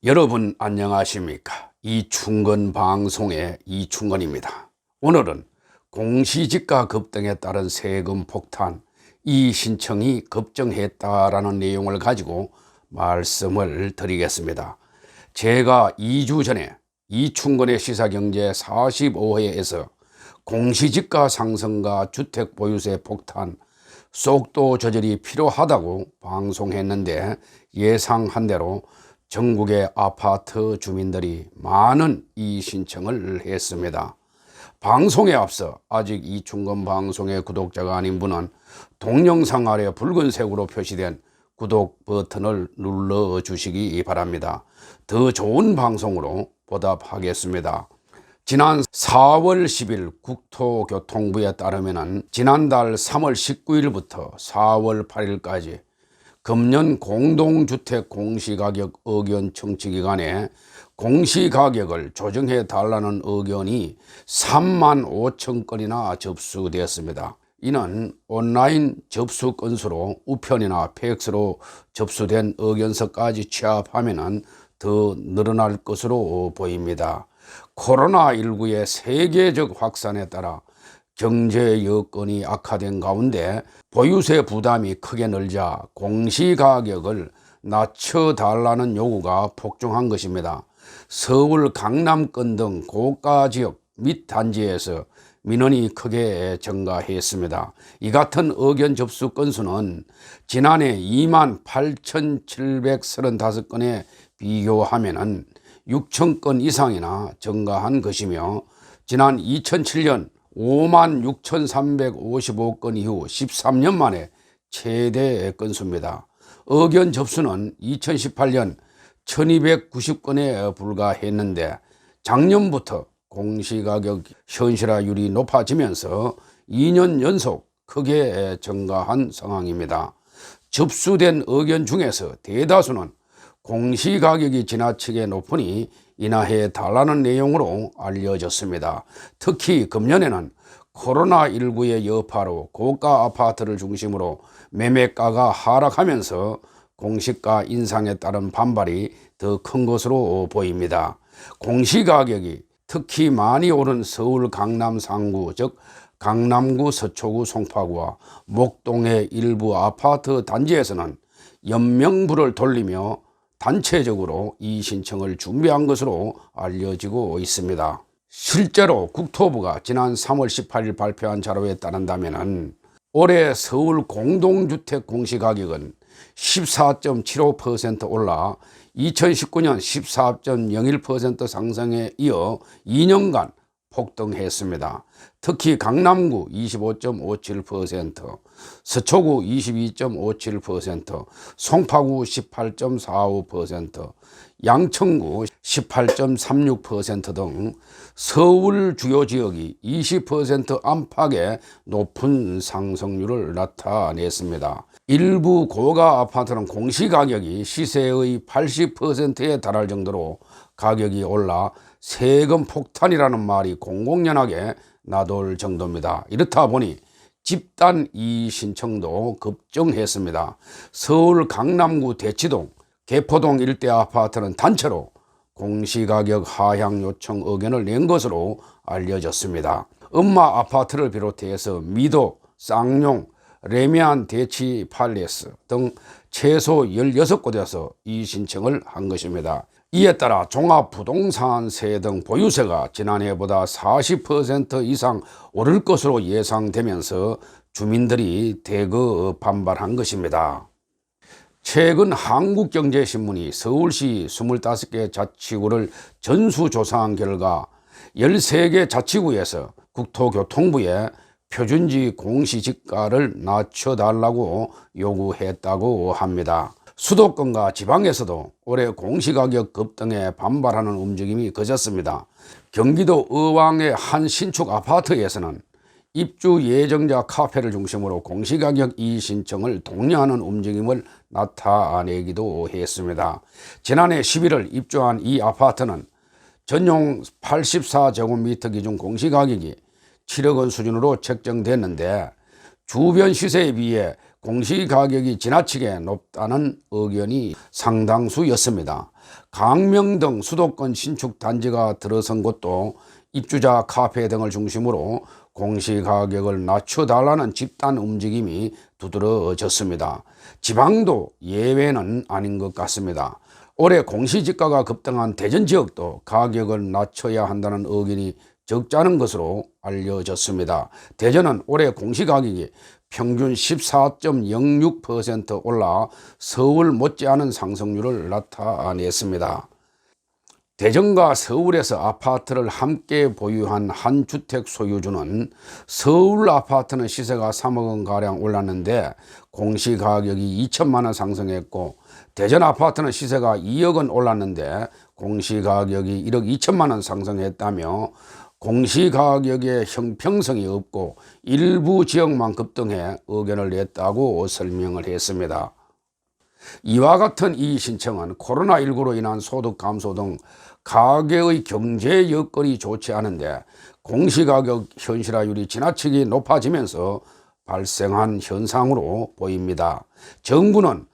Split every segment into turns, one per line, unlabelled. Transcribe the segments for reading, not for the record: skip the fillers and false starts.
여러분 안녕하십니까? 이충건 방송의 이충건입니다. 오늘은 공시지가 급등에 따른 세금 폭탄, 이 신청이 급증했다라는 내용을 가지고 말씀을 드리겠습니다. 제가 2주 전에 이충건의 시사경제 45회에서 공시지가 상승과 주택 보유세 폭탄, 속도 조절이 필요하다고 방송했는데 예상한 대로 전국의 아파트 주민들이 많은 이의 신청을 했습니다. 방송에 앞서 아직 이충건 방송의 구독자가 아닌 분은 동영상 아래 붉은색으로 표시된 구독 버튼을 눌러주시기 바랍니다. 더 좋은 방송으로 보답하겠습니다. 지난 4월 10일 국토교통부에 따르면 지난달 3월 19일부터 4월 8일까지 금년 공동주택 공시가격 의견 청취기간에 공시가격을 조정해 달라는 의견이 3만 5천 건이나 접수되었습니다. 이는 온라인 접수 건수로 우편이나 팩스로 접수된 의견서까지 취합하면 더 늘어날 것으로 보입니다. 코로나19의 세계적 확산에 따라 경제 여건이 악화된 가운데 보유세 부담이 크게 늘자 공시가격을 낮춰달라는 요구가 폭증한 것입니다. 서울 강남권 등 고가 지역 및 단지에서 민원이 크게 증가했습니다. 이 같은 의견 접수 건수는 지난해 28,735건에 비교하면 6천 건 이상이나 증가한 것이며 지난 2007년 56,355건 이후 13년 만에 최대 건수입니다. 의견 접수는 2018년 1,290건에 불과했는데 작년부터 공시가격 현실화율이 높아지면서 2년 연속 크게 증가한 상황입니다. 접수된 의견 중에서 대다수는 공시가격이 지나치게 높으니 인하해 달라는 내용으로 알려졌습니다. 특히 금년에는 코로나19의 여파로 고가 아파트를 중심으로 매매가가 하락하면서 공시가 인상에 따른 반발이 더 큰 것으로 보입니다. 공시가격이 특히 많이 오른 서울 강남 상구, 즉 강남구, 서초구, 송파구와 목동의 일부 아파트 단지에서는 연명부를 돌리며 단체적으로 이의 신청을 준비한 것으로 알려지고 있습니다. 실제로 국토부가 지난 3월 18일 발표한 자료에 따른다면 올해 서울 공동주택 공시가격은 14.75% 올라 2019년 14.01% 상승에 이어 2년간 폭등했습니다. 특히 강남구 25.57%, 서초구 22.57%, 송파구 18.45%, 양천구 18.36% 등 서울 주요 지역이 20% 안팎의 높은 상승률을 나타냈습니다. 일부 고가 아파트는 공시가격이 시세의 80%에 달할 정도로 가격이 올라 세금 폭탄이라는 말이 공공연하게 나돌 정도입니다. 이렇다 보니 집단 이의 신청도 급증했습니다. 서울 강남구 대치동, 개포동 일대 아파트는 단체로 공시가격 하향 요청 의견을 낸 것으로 알려졌습니다. 음마 아파트를 비롯해서 미도, 쌍용, 레미안 대치 팔레스 등 최소 16곳에서 이의 신청을 한 것입니다. 이에 따라 종합부동산세 등 보유세가 지난해보다 40% 이상 오를 것으로 예상되면서 주민들이 대거 반발한 것입니다. 최근 한국경제신문이 서울시 25개 자치구를 전수조사한 결과 13개 자치구에서 국토교통부에 표준지 공시지가를 낮춰달라고 요구했다고 합니다. 수도권과 지방에서도 올해 공시가격 급등에 반발하는 움직임이 커졌습니다. 경기도 의왕의 한 신축 아파트에서는 입주 예정자 카페를 중심으로 공시가격 이의 신청을 독려하는 움직임을 나타내기도 했습니다. 지난해 11월 입주한 이 아파트는 전용 84제곱미터 기준 공시가격이 7억 원 수준으로 책정됐는데 주변 시세에 비해 공시가격이 지나치게 높다는 의견이 상당수였습니다. 강명 등 수도권 신축 단지가 들어선 곳도 입주자 카페 등을 중심으로 공시가격을 낮춰달라는 집단 움직임이 두드러졌습니다. 지방도 예외는 아닌 것 같습니다. 올해 공시지가가 급등한 대전 지역도 가격을 낮춰야 한다는 의견이 적지 않은 것으로 알려졌습니다. 대전은 올해 공시가격이 평균 14.06% 올라 서울 못지않은 상승률을 나타냈습니다. 대전과 서울에서 아파트를 함께 보유한 한 주택 소유주는 서울 아파트는 시세가 3억 원가량 올랐는데 공시가격이 2천만 원 상승했고, 대전 아파트는 시세가 2억 원 올랐는데 공시가격이 1억 2천만 원 상승했다며 공시가격의 형평성이 없고 일부 지역만 급등해 의견을 냈다고 설명을 했습니다. 이와 같은 이 신청은 코로나19로 인한 소득 감소 등 가계의 경제 여건이 좋지 않은데 공시가격 현실화율이 지나치게 높아지면서 발생한 현상으로 보입니다. 정부는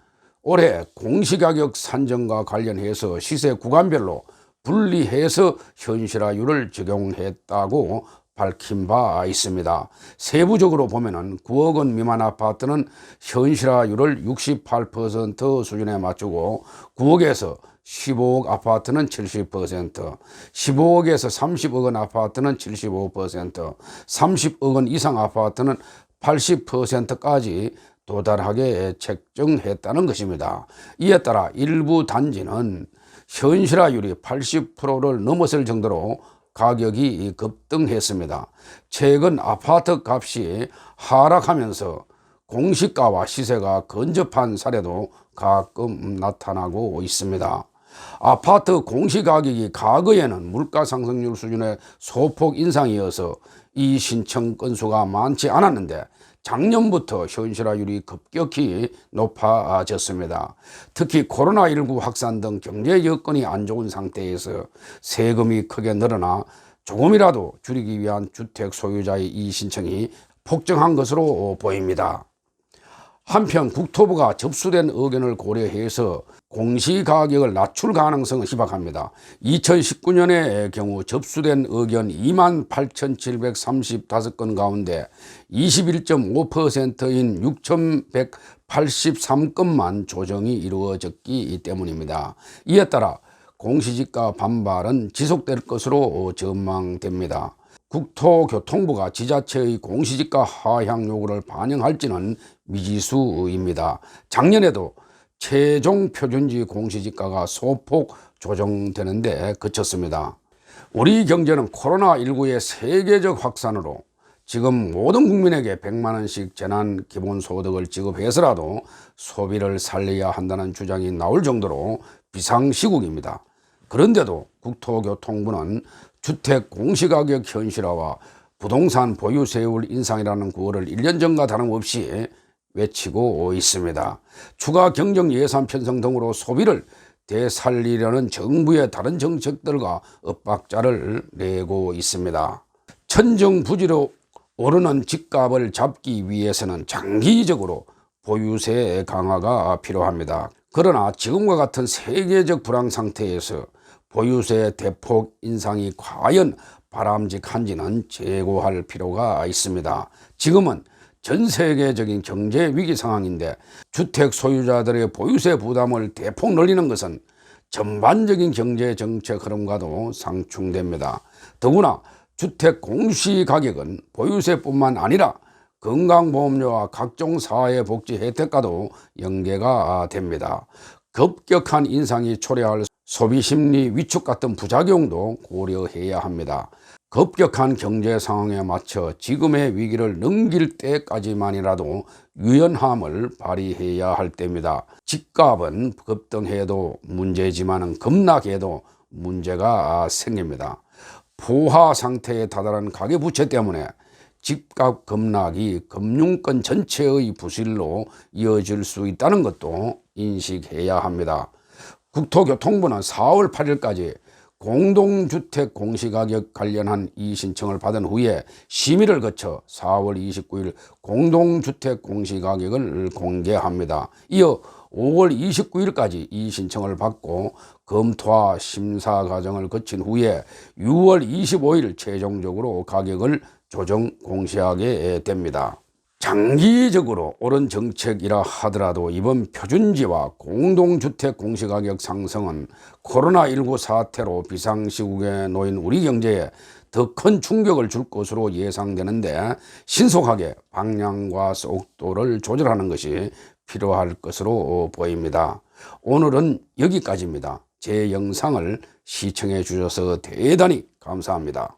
올해 공시가격 산정과 관련해서 시세 구간별로 분리해서 현실화율을 적용했다고 밝힌 바 있습니다. 세부적으로 보면은 9억 원 미만 아파트는 현실화율을 68% 수준에 맞추고 9억에서 15억 아파트는 70%, 15억에서 30억 원 아파트는 75%, 30억 원 이상 아파트는 80%까지 도달하게 책정했다는 것입니다. 이에 따라 일부 단지는 현실화율이 80%를 넘어설 정도로 가격이 급등했습니다. 최근 아파트 값이 하락하면서 공시가와 시세가 근접한 사례도 가끔 나타나고 있습니다. 아파트 공시가격이 과거에는 물가 상승률 수준의 소폭 인상이어서 이 신청 건수가 많지 않았는데 작년부터 현실화율이 급격히 높아졌습니다. 특히 코로나19 확산 등 경제 여건이 안 좋은 상태에서 세금이 크게 늘어나 조금이라도 줄이기 위한 주택 소유자의 이 신청이 폭증한 것으로 보입니다. 한편 국토부가 접수된 의견을 고려해서 공시가격을 낮출 가능성을 희박합니다. 2019년의 경우 접수된 의견 28,735건 가운데 21.5%인 6,183건만 조정이 이루어졌기 때문입니다. 이에 따라 공시지가 반발은 지속될 것으로 전망됩니다. 국토교통부가 지자체의 공시지가 하향 요구를 반영할지는 미지수입니다. 작년에도 최종 표준지 공시지가가 소폭 조정되는데 그쳤습니다. 우리 경제는 코로나19의 세계적 확산으로 지금 모든 국민에게 100만 원씩 재난 기본소득을 지급해서라도 소비를 살려야 한다는 주장이 나올 정도로 비상시국입니다. 그런데도 국토교통부는 주택 공시가격 현실화와 부동산 보유세율 인상이라는 구호를 1년 전과 다름없이 외치고 있습니다. 추가 경정 예산 편성 등으로 소비를 되살리려는 정부의 다른 정책들과 엇박자를 내고 있습니다. 천정부지로 오르는 집값을 잡기 위해서는 장기적으로 보유세 강화가 필요합니다. 그러나 지금과 같은 세계적 불황 상태에서 보유세 대폭 인상이 과연 바람직한지는 재고할 필요가 있습니다. 지금은 전 세계적인 경제 위기 상황인데 주택 소유자들의 보유세 부담을 대폭 늘리는 것은 전반적인 경제 정책 흐름과도 상충됩니다. 더구나 주택 공시가격은 보유세뿐만 아니라 건강보험료와 각종 사회복지 혜택과도 연계가 됩니다. 급격한 인상이 초래할 소비심리 위축 같은 부작용도 고려해야 합니다. 급격한 경제 상황에 맞춰 지금의 위기를 넘길 때까지만이라도 유연함을 발휘해야 할 때입니다. 집값은 급등해도 문제지만 급락해도 문제가 생깁니다. 포화 상태에 다다른 가계부채 때문에 집값 급락이 금융권 전체의 부실로 이어질 수 있다는 것도 인식해야 합니다. 국토교통부는 4월 8일까지 공동주택 공시가격 관련한 이의신청을 받은 후에 심의를 거쳐 4월 29일 공동주택 공시가격을 공개합니다. 이어 5월 29일까지 이의신청을 받고 검토와 심사 과정을 거친 후에 6월 25일 최종적으로 가격을 조정 공시하게 됩니다. 장기적으로 옳은 정책이라 하더라도 이번 표준지와 공동주택 공시가격 상승은 코로나19 사태로 비상시국에 놓인 우리 경제에 더 큰 충격을 줄 것으로 예상되는데 신속하게 방향과 속도를 조절하는 것이 필요할 것으로 보입니다. 오늘은 여기까지입니다. 제 영상을 시청해 주셔서 대단히 감사합니다.